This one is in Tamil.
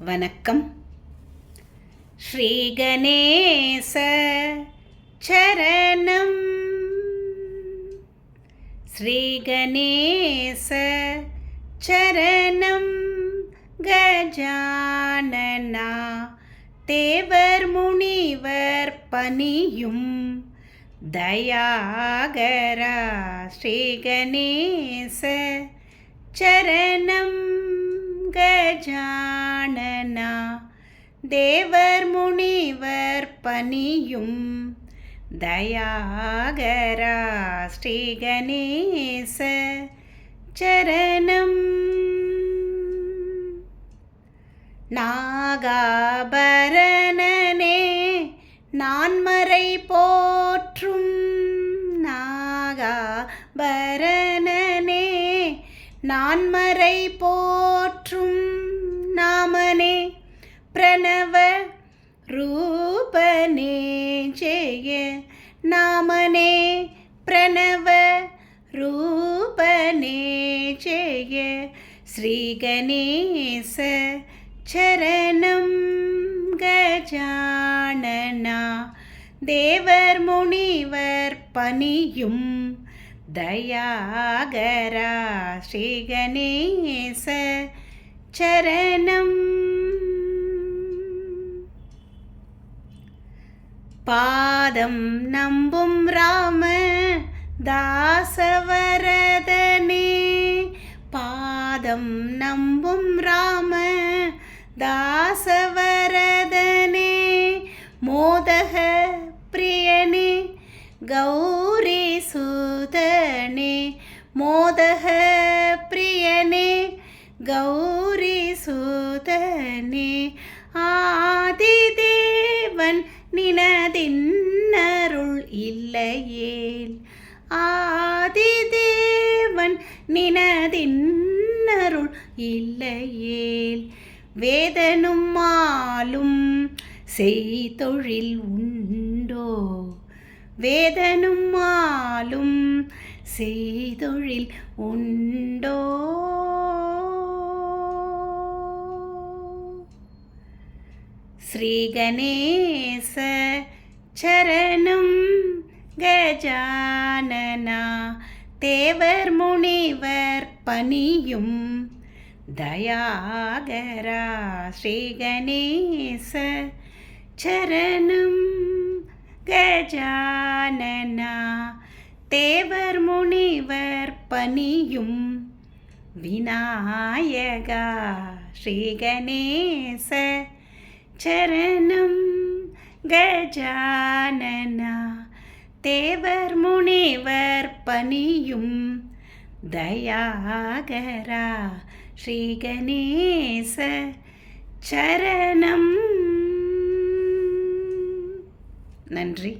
வணக்கம். ஸ்ரீ கணேச சரணம். ஸ்ரீ கணேச சரணம். கஜானனா தேவர் முனிவர் பணியும் தயாகரா ஸ்ரீ கணேச சரணம். கஜானனா தேவர் முனிவர் பணியும் தயாகரா ஸ்ரீ கணேச சரணம். நாகாபரணனே நான்மறை போற்றும். நாகாபரணனே நான்மறை போற்றும். நாமனே பிரணவ ரூபனே ஜெய. நாமனே பிரணவ ரூபனே ஜெய. ஸ்ரீ கணேச சரணம். கஜானனா தேவர் முனிவர் பணியும் தயாகரா ஸ்ரீ கணேச சரணம். பாதம் நம்பும் ராம தாசவரதனே. பாதம் நம்பும் ராம தாசவரதனே. மோதக பிரியனே கௌரி சூதனே. மோதக பிரியனே கௌரி சூதனே. ஆதிதேவன் நினதின்னருள் இல்லையேல். ஆதிதேவன் நினதின்னருள் இல்லையேல். வேதனும் மாலும் செய்தொழில் உண்டோ. வேதனும் மாலும் செய்தொழில் உண்டோ. ஸ்ரீ கணேச சரணம். கஜானனா தேவர் முனிவர் பணியும் தயாகரா ஸ்ரீ கணேச சரணம். கஜானனா தேவர் முனிவர் பணியும் விநாயகா ஸ்ரீ கணேச சரணம். கஜானனா தேவர் முனிவர் பணியும் தயாகரா ஸ்ரீ கணேச சரணம். நன்றி.